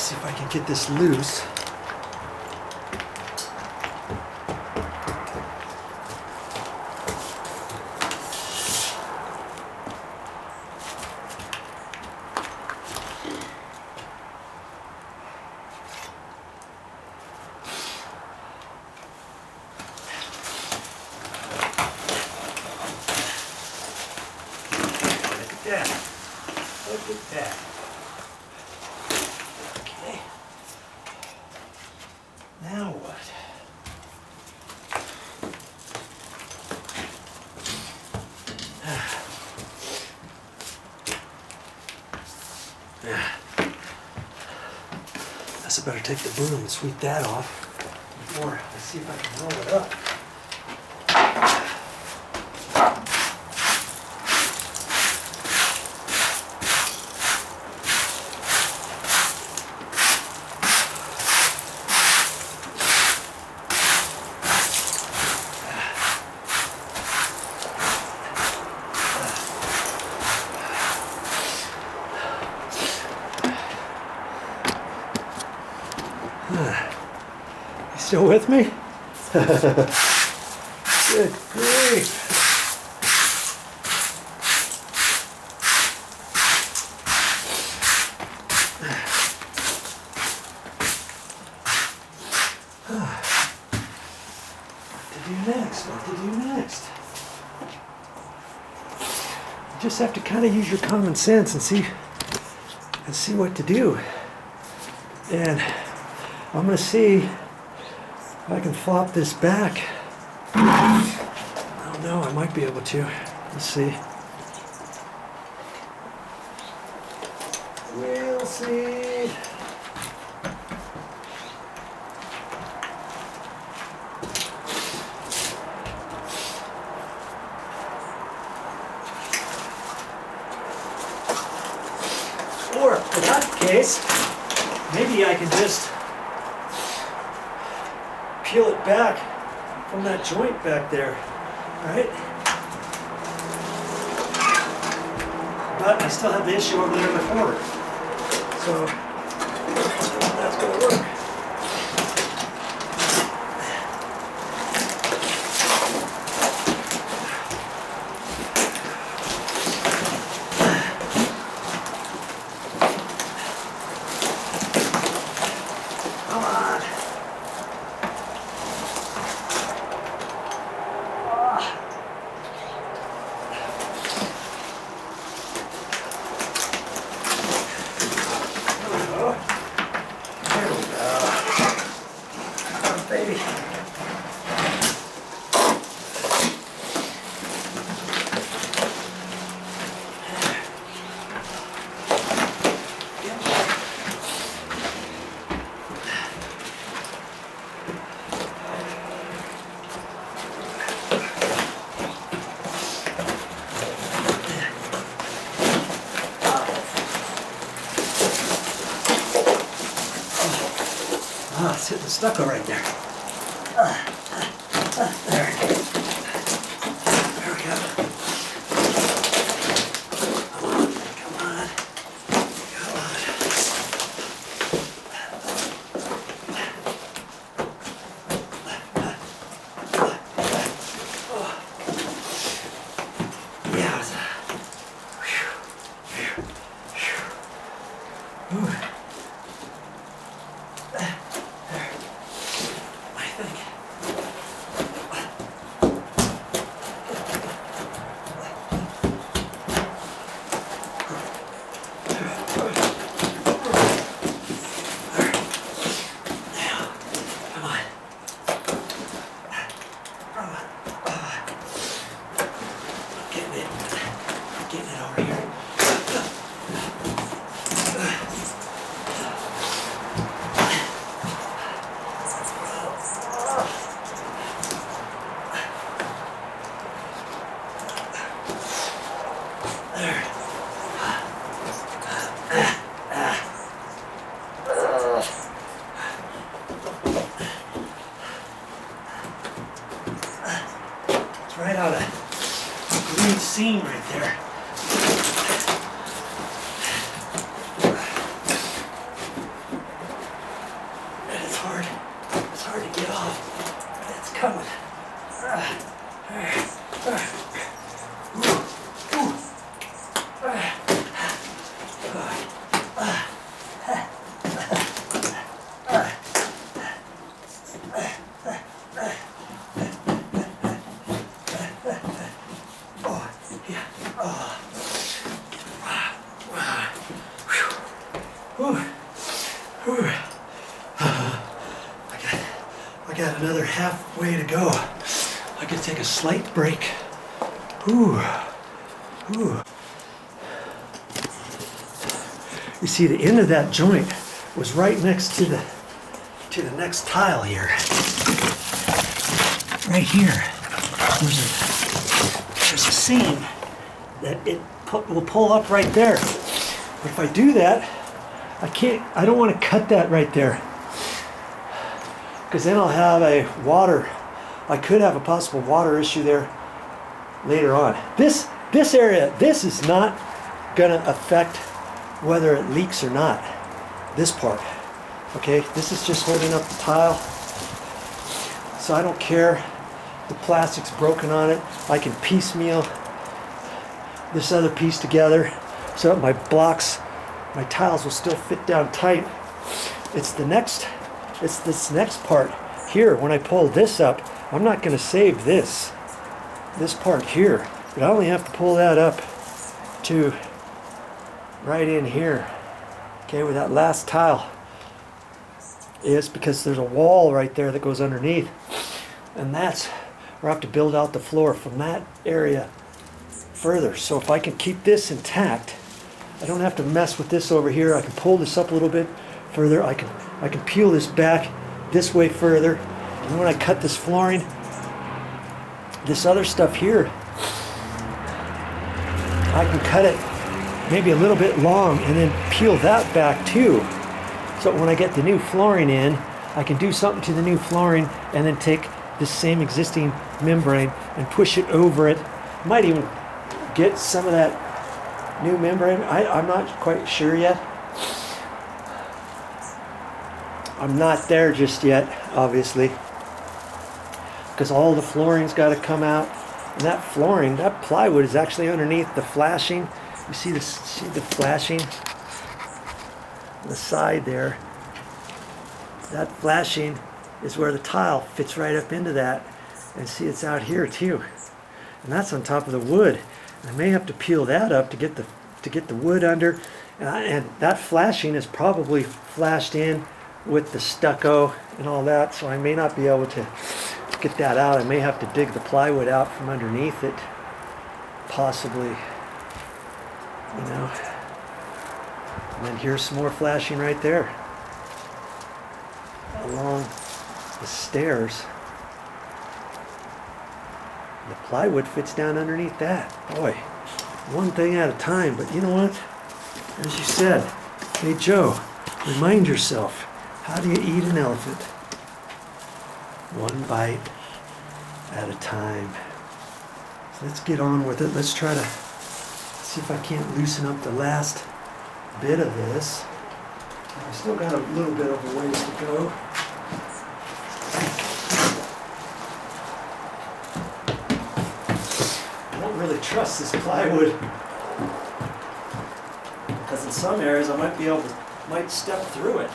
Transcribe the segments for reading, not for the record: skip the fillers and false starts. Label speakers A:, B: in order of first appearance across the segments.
A: see if I can get this loose.
B: Yeah, look at that. Okay. Now what?
A: Guess I better take the broom and sweep that off before I see if I can roll it up. You still with me? Good grief. What to do next? What to do next? You just have to kind of use your common sense and see what to do. And I'm going to see if I can flop this back. I don't know, I might be able to. Let's see. We'll see. Or, in that case, maybe I can just peel it back from that joint back there, right? But I still have the issue over there before. So that's gonna work. Come on. Baby. Ah, it's hitting the stucco right there. There. There we go. Come on, come on, come on. Yeah. Ooh. Getting it over here. I got another halfway to go. I could take a slight break. Whew. Whew. You see, the end of that joint was right next to the next tile here. Right here. There's a seam that will pull up right there. But if I do that, I don't want to cut that right there. Because then I'll have I could have a possible water issue there later on. This area, this is not gonna affect whether it leaks or not. This part, okay? This is just holding up the tile. So I don't care. The plastic's broken on it. I can piecemeal this other piece together so that my tiles will still fit down tight. It's this next part here. When I pull this up, I'm not going to save this part here, but I only have to pull that up to right in here, okay, where that last tile is, because there's a wall right there that goes underneath, and that's where I have to build out the floor from that area further. So if I can keep this intact, I don't have to mess with this over here. I can pull this up a little bit further. I can peel this back this way further. And when I cut this flooring, this other stuff here, I can cut it maybe a little bit long and then peel that back too. So when I get the new flooring in, I can do something to the new flooring and then take this same existing membrane and push it over it. Might even get some of that new membrane. I'm not quite sure yet. I'm not there just yet, obviously, because all the flooring's got to come out. And that flooring, that plywood is actually underneath the flashing. You see the flashing on the side there. That flashing is where the tile fits right up into that. And see, it's out here too. And that's on top of the wood. I may have to peel that up to get the wood under. And that flashing is probably flashed in with the stucco and all that, so I may not be able to get that out. I may have to dig the plywood out from underneath it, possibly, you know. And then here's some more flashing right there along the stairs. The plywood fits down underneath that. Boy, one thing at a time. But you know what? As you said, hey Joe, remind yourself, how do you eat an elephant? One bite at a time. So let's get on with it. Let's try to see if I can't loosen up the last bit of this. I've still got a little bit of a ways to go. I don't really trust this plywood, because in some areas I might step through it.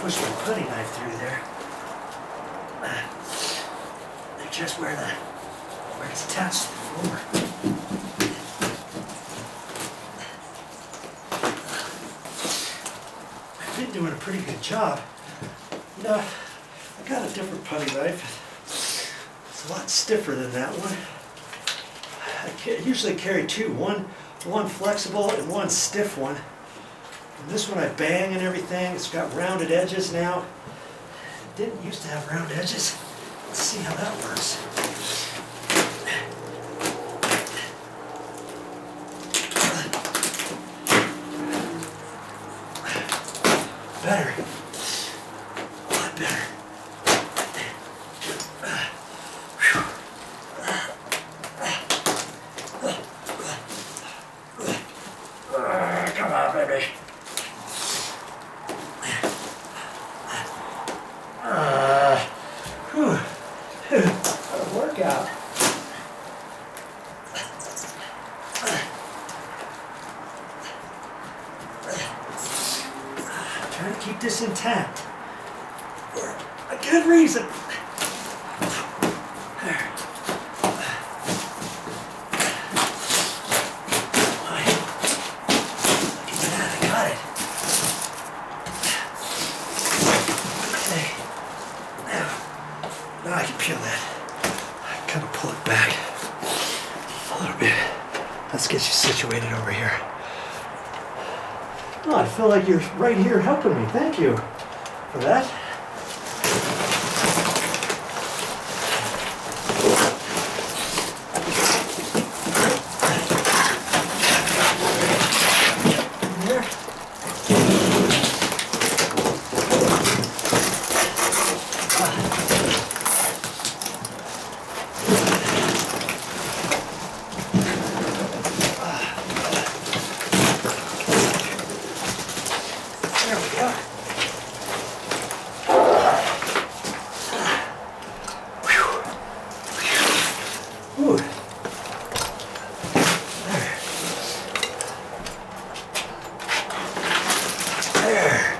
A: Push my putty knife through there. They're just where it's attached to the floor. I've been doing a pretty good job. You know, I got a different putty knife. It's a lot stiffer than that one. I usually carry two, one flexible and one stiff one. And this one I bang and everything. It's got rounded edges now. It didn't used to have round edges. Let's see how that works. Better. A lot better. What a workout. Trying to keep this intact for a good reason. Now I can peel that. Kind of pull it back a little bit. Let's get you situated over here. Oh, I feel like you're right here helping me. Thank you for that. There. There we go. Ooh. There.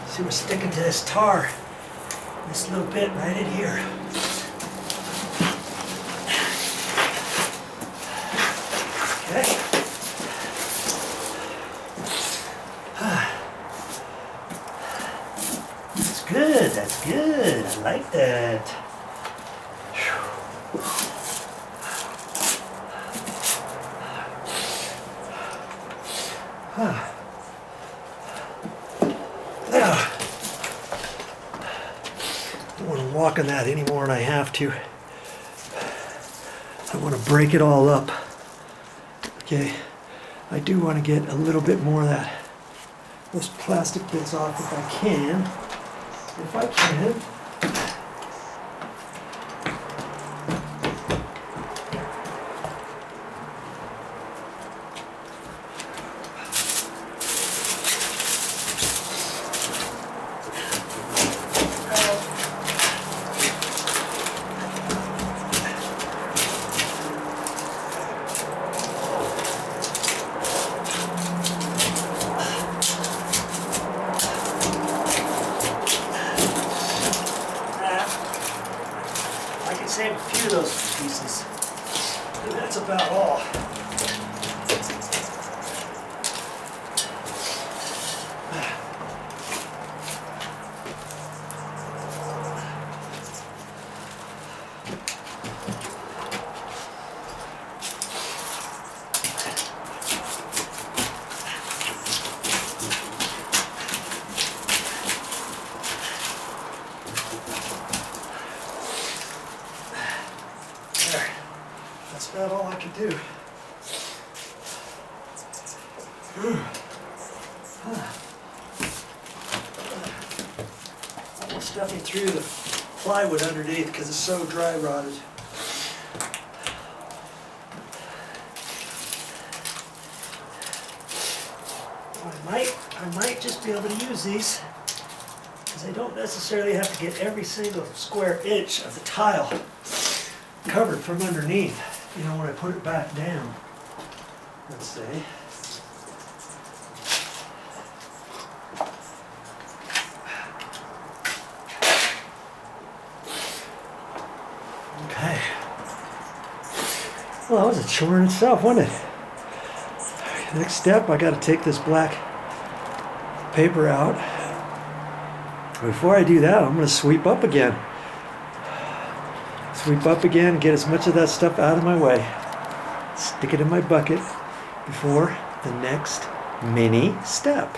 A: See, we're sticking to this tar, this little bit right in here. Okay. That's good, that's good. I like that. Now, I don't want to walk on that any more than I have to. I want to break it all up. Okay, I do want to get a little bit more of those plastic bits off if I can. If I can. I can save a few of those pieces. And that's about all. That's about all I can do. Almost stuffing through the plywood underneath because it's so dry rotted. I might just be able to use these because I don't necessarily have to get every single square inch of the tile covered from underneath. You know, when I put it back down, let's say. Okay. Well, that was a chore in itself, wasn't it? Next step, I got to take this black paper out. Before I do that, I'm going to sweep up again. Sweep up again, get as much of that stuff out of my way. Stick it in my bucket before the next mini step.